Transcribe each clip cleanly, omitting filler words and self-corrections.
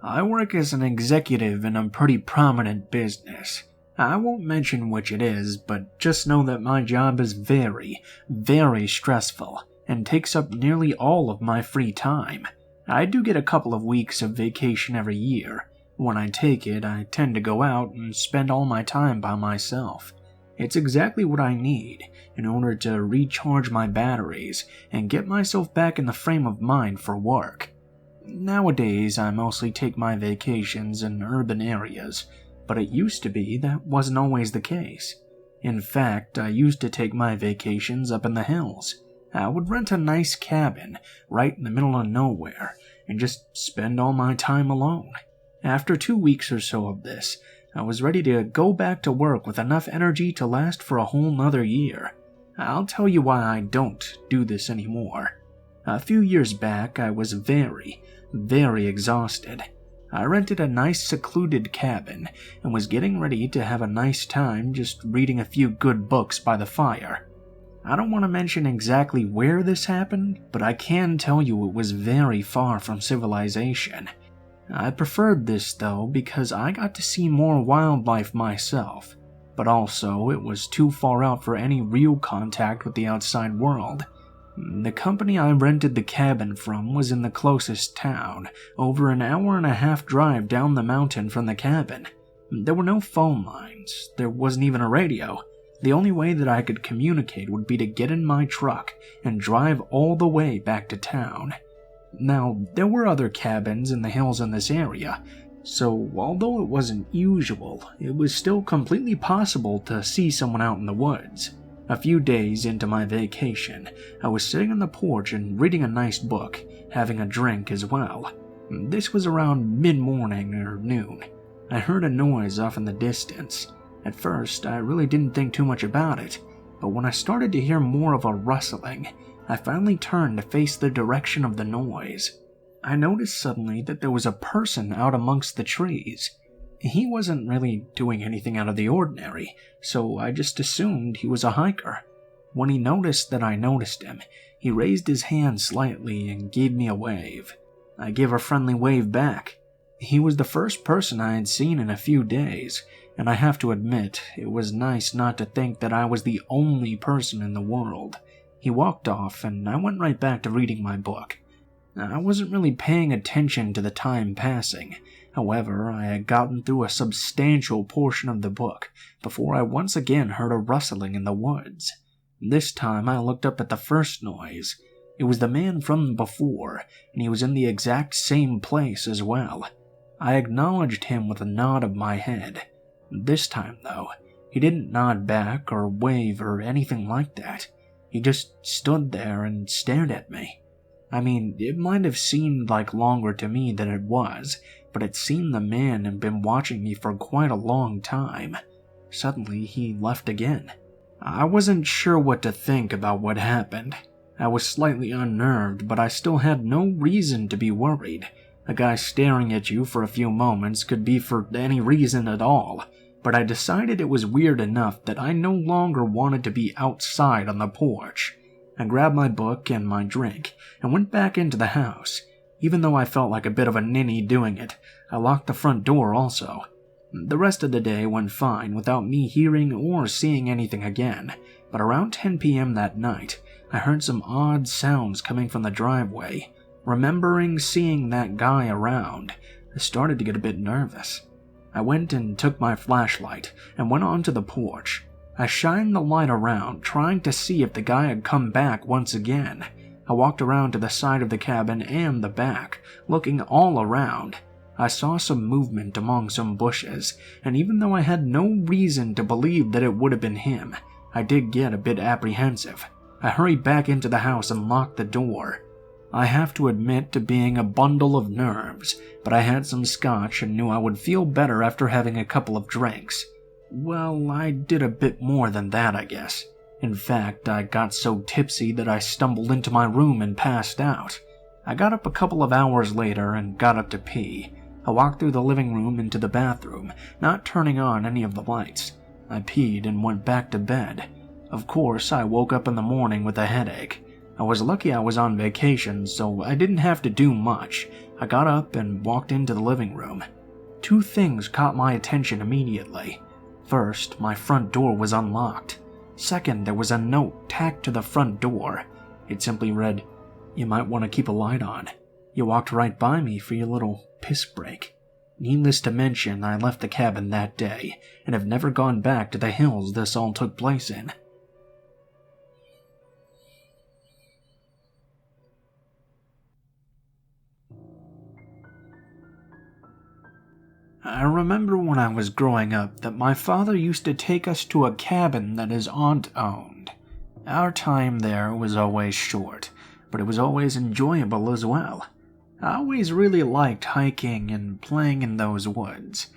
I work as an executive in a pretty prominent business. I won't mention which it is, but just know that my job is very, very stressful and takes up nearly all of my free time. I do get a couple of weeks of vacation every year. When I take it, I tend to go out and spend all my time by myself. It's exactly what I need in order to recharge my batteries and get myself back in the frame of mind for work. Nowadays, I mostly take my vacations in urban areas, but it used to be that wasn't always the case. In fact, I used to take my vacations up in the hills. I would rent a nice cabin right in the middle of nowhere and just spend all my time alone. After 2 weeks or so of this, I was ready to go back to work with enough energy to last for a whole nother year. I'll tell you why I don't do this anymore. A few years back, I was very, very exhausted. I rented a nice secluded cabin and was getting ready to have a nice time just reading a few good books by the fire. I don't want to mention exactly where this happened, but I can tell you it was very far from civilization. I preferred this though because I got to see more wildlife myself, but also it was too far out for any real contact with the outside world. The company I rented the cabin from was in the closest town, over an hour-and-a-half drive down the mountain from the cabin. There were no phone lines, there wasn't even a radio. The only way that I could communicate would be to get in my truck and drive all the way back to town. Now, there were other cabins in the hills in this area, so although it wasn't usual, it was still completely possible to see someone out in the woods. A few days into my vacation, I was sitting on the porch and reading a nice book, having a drink as well. This was around mid-morning or noon. I heard a noise off in the distance. At first, I really didn't think too much about it, but when I started to hear more of a rustling, I finally turned to face the direction of the noise. I noticed suddenly that there was a person out amongst the trees. He wasn't really doing anything out of the ordinary, so I just assumed he was a hiker. When he noticed that I noticed him, he raised his hand slightly and gave me a wave. I gave a friendly wave back. He was the first person I had seen in a few days, and I have to admit, it was nice not to think that I was the only person in the world. He walked off, and I went right back to reading my book. I wasn't really paying attention to the time passing. However, I had gotten through a substantial portion of the book before I once again heard a rustling in the woods. This time I looked up at the first noise. It was the man from before, and he was in the exact same place as well. I acknowledged him with a nod of my head. This time, though, he didn't nod back or wave or anything like that. He just stood there and stared at me. I mean, it might have seemed like longer to me than it was, but it seemed the man had been watching me for quite a long time. Suddenly, he left again. I wasn't sure what to think about what happened. I was slightly unnerved, but I still had no reason to be worried. A guy staring at you for a few moments could be for any reason at all, but I decided it was weird enough that I no longer wanted to be outside on the porch. I grabbed my book and my drink and went back into the house. Even though I felt like a bit of a ninny doing it, I locked the front door also. The rest of the day went fine without me hearing or seeing anything again, but around 10 p.m. that night, I heard some odd sounds coming from the driveway. Remembering seeing that guy around, I started to get a bit nervous. I went and took my flashlight and went onto the porch. I shined the light around, trying to see if the guy had come back once again. I walked around to the side of the cabin and the back, looking all around. I saw some movement among some bushes, and even though I had no reason to believe that it would have been him, I did get a bit apprehensive. I hurried back into the house and locked the door. I have to admit to being a bundle of nerves, but I had some scotch and knew I would feel better after having a couple of drinks. Well, I did a bit more than that, I guess. In fact, I got so tipsy that I stumbled into my room and passed out. I got up a couple of hours later and got up to pee. I walked through the living room into the bathroom, not turning on any of the lights. I peed and went back to bed. Of course, I woke up in the morning with a headache. I was lucky I was on vacation, so I didn't have to do much. I got up and walked into the living room. Two things caught my attention immediately. First, my front door was unlocked. Second, there was a note tacked to the front door. It simply read, "You might want to keep a light on. You walked right by me for your little piss break." Needless to mention, I left the cabin that day and have never gone back to the hills this all took place in. I remember when I was growing up that my father used to take us to a cabin that his aunt owned. Our time there was always short, but it was always enjoyable as well. I always really liked hiking and playing in those woods.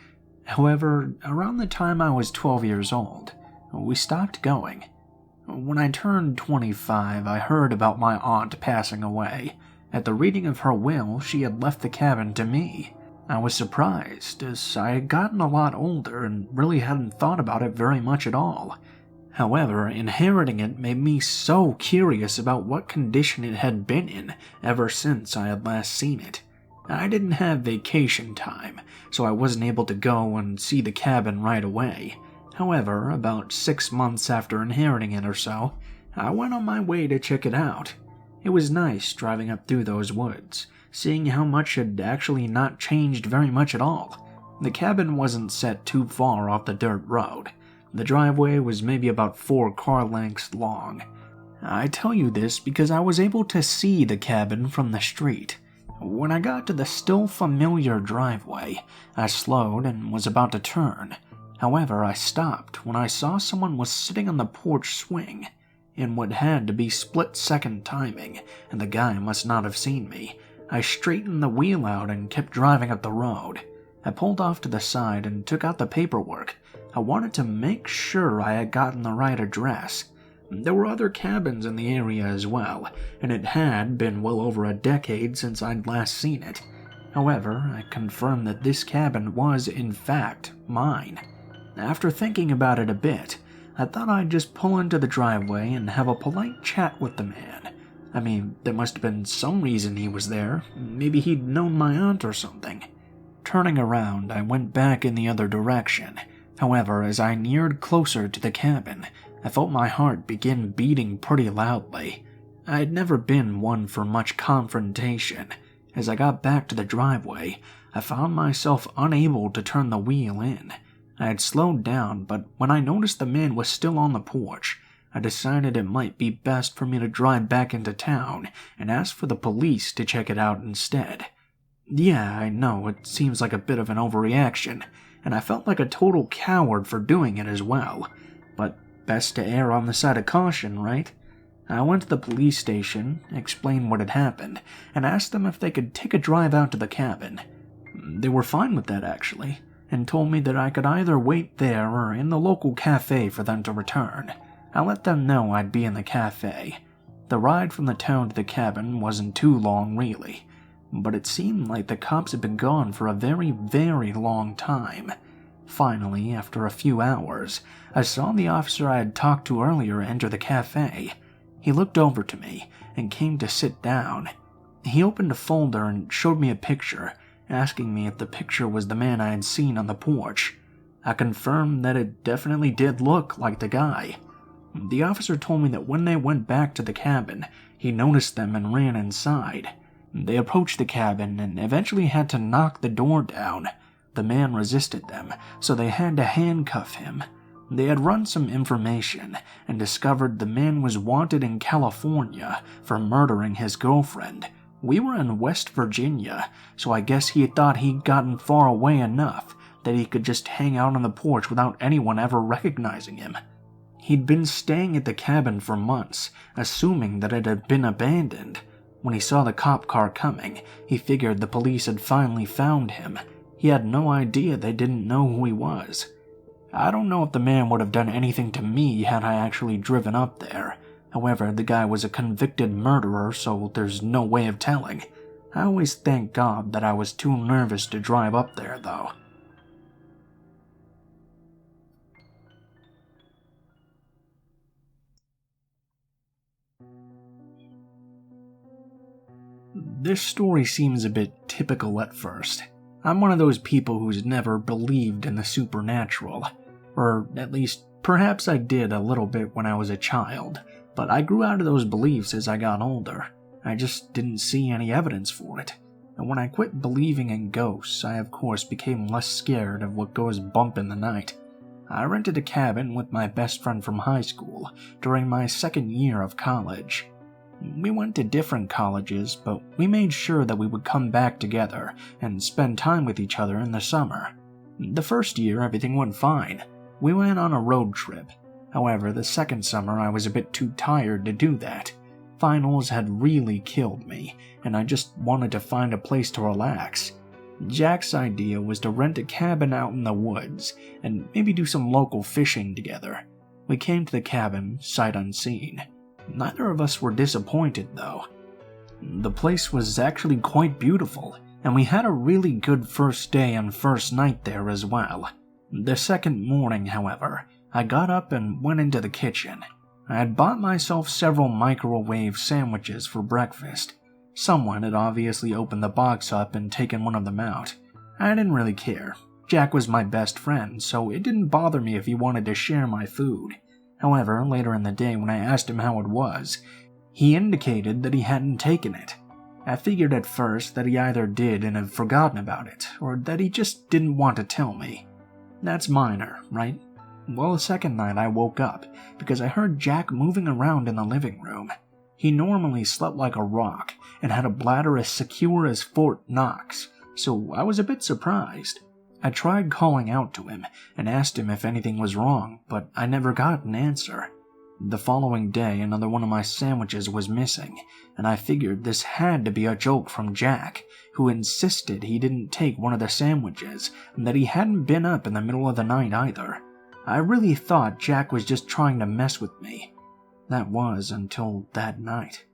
However, around the time I was 12 years old, we stopped going. When I turned 25, I heard about my aunt passing away. At the reading of her will, she had left the cabin to me. I was surprised, as I had gotten a lot older and really hadn't thought about it very much at all. However, inheriting it made me so curious about what condition it had been in ever since I had last seen it. I didn't have vacation time, so I wasn't able to go and see the cabin right away. However, about 6 months after inheriting it or so, I went on my way to check it out. It was nice driving up through those woods, seeing how much had actually not changed very much at all. The cabin wasn't set too far off the dirt road. The driveway was maybe about 4 car lengths long. I tell you this because I was able to see the cabin from the street. When I got to the still familiar driveway, I slowed and was about to turn. However, I stopped when I saw someone was sitting on the porch swing. In what had to be split-second timing, and the guy must not have seen me, I straightened the wheel out and kept driving up the road. I pulled off to the side and took out the paperwork. I wanted to make sure I had gotten the right address. There were other cabins in the area as well, and it had been well over a decade since I'd last seen it. However, I confirmed that this cabin was, in fact, mine. After thinking about it a bit, I thought I'd just pull into the driveway and have a polite chat with the man. I mean, there must have been some reason he was there. Maybe he'd known my aunt or something. Turning around, I went back in the other direction. However, as I neared closer to the cabin, I felt my heart begin beating pretty loudly. I had never been one for much confrontation. As I got back to the driveway, I found myself unable to turn the wheel in. I had slowed down, but when I noticed the man was still on the porch, I decided it might be best for me to drive back into town and ask for the police to check it out instead. Yeah, I know, it seems like a bit of an overreaction, and I felt like a total coward for doing it as well. But best to err on the side of caution, right? I went to the police station, explained what had happened, and asked them if they could take a drive out to the cabin. They were fine with that, actually, and told me that I could either wait there or in the local cafe for them to return. I let them know I'd be in the cafe. The ride from the town to the cabin wasn't too long, really, but it seemed like the cops had been gone for a very, very long time. Finally, after a few hours, I saw the officer I had talked to earlier enter the cafe. He looked over to me and came to sit down. He opened a folder and showed me a picture, asking me if the picture was the man I had seen on the porch. I confirmed that it definitely did look like the guy. The officer told me that when they went back to the cabin, he noticed them and ran inside. They approached the cabin and eventually had to knock the door down. The man resisted them, so they had to handcuff him. They had run some information and discovered the man was wanted in California for murdering his girlfriend. We were in West Virginia, so I guess he thought he'd gotten far away enough that he could just hang out on the porch without anyone ever recognizing him. He'd been staying at the cabin for months, assuming that it had been abandoned. When he saw the cop car coming, he figured the police had finally found him. He had no idea they didn't know who he was. I don't know if the man would have done anything to me had I actually driven up there. However, the guy was a convicted murderer, so there's no way of telling. I always thank God that I was too nervous to drive up there, though. This story seems a bit typical at first. I'm one of those people who's never believed in the supernatural. Or at least, perhaps I did a little bit when I was a child, but I grew out of those beliefs as I got older. I just didn't see any evidence for it. And when I quit believing in ghosts, I of course became less scared of what goes bump in the night. I rented a cabin with my best friend from high school during my second year of college. We went to different colleges, but we made sure that we would come back together and spend time with each other in the summer. The first year, everything went fine. We went on a road trip. However, the second summer I was a bit too tired to do that. Finals had really killed me, and I just wanted to find a place to relax. Jack's idea was to rent a cabin out in the woods and maybe do some local fishing together. We came to the cabin, sight unseen. Neither of us were disappointed, though. The place was actually quite beautiful, and we had a really good first day and first night there as well. The second morning, however, I got up and went into the kitchen. I had bought myself several microwave sandwiches for breakfast. Someone had obviously opened the box up and taken one of them out. I didn't really care. Jack was my best friend, so it didn't bother me if he wanted to share my food. However, later in the day when I asked him how it was, he indicated that he hadn't taken it. I figured at first that he either did and had forgotten about it, or that he just didn't want to tell me. That's minor, right? Well, the second night I woke up because I heard Jack moving around in the living room. He normally slept like a rock and had a bladder as secure as Fort Knox, so I was a bit surprised. I tried calling out to him and asked him if anything was wrong, but I never got an answer. The following day, another one of my sandwiches was missing, and I figured this had to be a joke from Jack, who insisted he didn't take one of the sandwiches and that he hadn't been up in the middle of the night either. I really thought Jack was just trying to mess with me. That was until that night.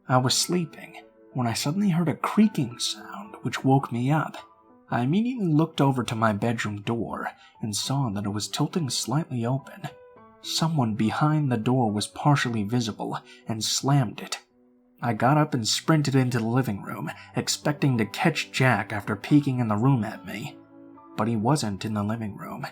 I was sleeping when I suddenly heard a creaking sound which woke me up. I immediately looked over to my bedroom door and saw that it was tilting slightly open. Someone behind the door was partially visible and slammed it. I got up and sprinted into the living room, expecting to catch Jack after peeking in the room at me. But he wasn't in the living room.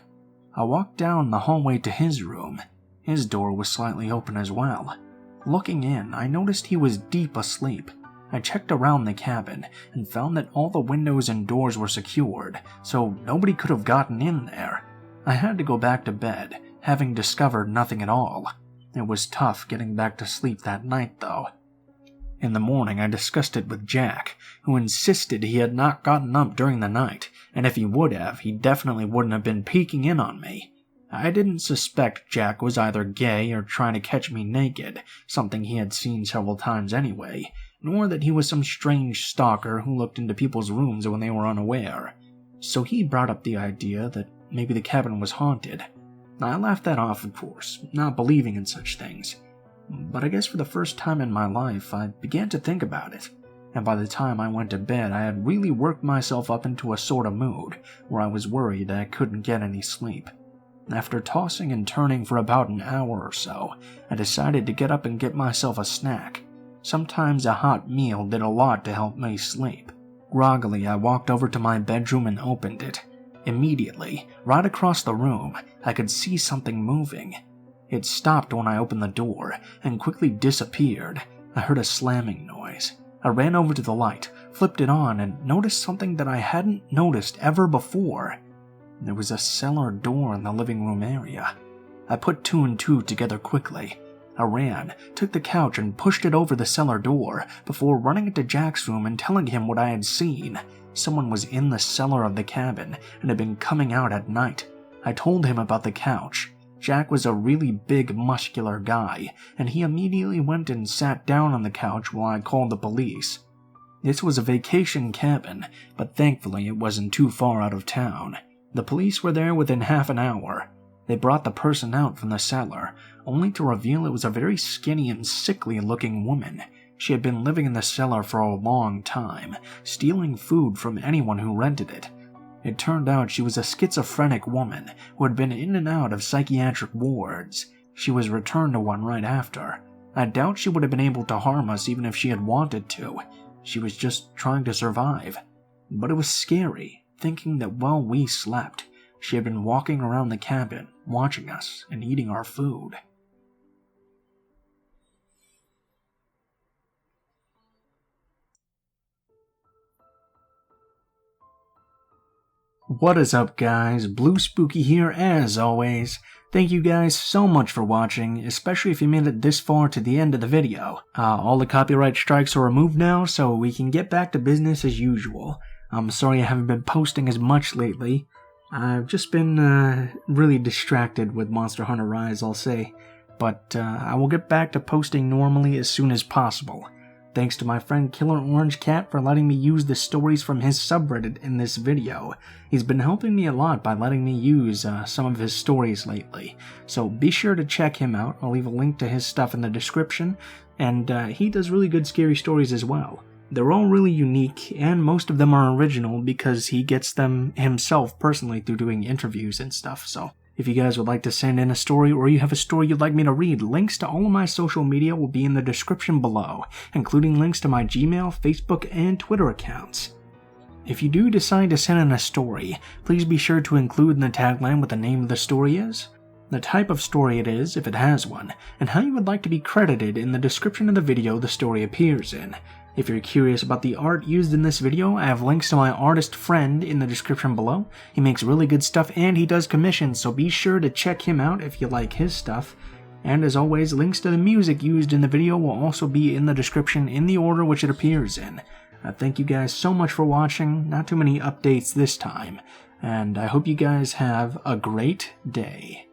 I walked down the hallway to his room. His door was slightly open as well. Looking in, I noticed he was deep asleep. I checked around the cabin and found that all the windows and doors were secured, so nobody could have gotten in there. I had to go back to bed, having discovered nothing at all. It was tough getting back to sleep that night, though. In the morning, I discussed it with Jack, who insisted he had not gotten up during the night, and if he would have, he definitely wouldn't have been peeking in on me. I didn't suspect Jack was either gay or trying to catch me naked, something he had seen several times anyway, nor that he was some strange stalker who looked into people's rooms when they were unaware. So he brought up the idea that maybe the cabin was haunted. I laughed that off, of course, not believing in such things. But I guess for the first time in my life, I began to think about it. And by the time I went to bed, I had really worked myself up into a sort of mood where I was worried I couldn't get any sleep. After tossing and turning for about an hour or so, I decided to get up and get myself a snack. Sometimes a hot meal did a lot to help me sleep. Groggily, I walked over to my bedroom and opened it. Immediately, right across the room, I could see something moving. It stopped when I opened the door and quickly disappeared. I heard a slamming noise. I ran over to the light, flipped it on, and noticed something that I hadn't noticed ever before. There was a cellar door in the living room area. I put two and two together quickly. I ran, took the couch, and pushed it over the cellar door before running into Jack's room and telling him what I had seen. Someone was in the cellar of the cabin and had been coming out at night. I told him about the couch. Jack was a really big, muscular guy, and he immediately went and sat down on the couch while I called the police. This was a vacation cabin, but thankfully it wasn't too far out of town. The police were there within half an hour. They brought the person out from the cellar, only to reveal it was a very skinny and sickly-looking woman. She had been living in the cellar for a long time, stealing food from anyone who rented it. It turned out she was a schizophrenic woman who had been in and out of psychiatric wards. She was returned to one right after. I doubt she would have been able to harm us even if she had wanted to. She was just trying to survive. But it was scary, thinking that while we slept, she had been walking around the cabin, watching us and eating our food. What is up, guys? Blue Spooky here as always. Thank you guys so much for watching, especially if you made it this far to the end of the video. All the copyright strikes are removed now, so we can get back to business as usual. I'm sorry I haven't been posting as much lately. I've just been really distracted with Monster Hunter Rise, I'll say. But I will get back to posting normally as soon as possible. Thanks to my friend KillerOrangeCat for letting me use the stories from his subreddit in this video. He's been helping me a lot by letting me use some of his stories lately, so be sure to check him out. I'll leave a link to his stuff in the description, and he does really good scary stories as well. They're all really unique, and most of them are original because he gets them himself personally through doing interviews and stuff, so if you guys would like to send in a story or you have a story you'd like me to read, links to all of my social media will be in the description below, including links to my Gmail, Facebook, and Twitter accounts. If you do decide to send in a story, please be sure to include in the tagline what the name of the story is, the type of story it is, if it has one, and how you would like to be credited in the description of the video the story appears in. If you're curious about the art used in this video, I have links to my artist friend in the description below. He makes really good stuff and he does commissions, so be sure to check him out if you like his stuff. And as always, links to the music used in the video will also be in the description in the order which it appears in. Thank you guys so much for watching, not too many updates this time, and I hope you guys have a great day.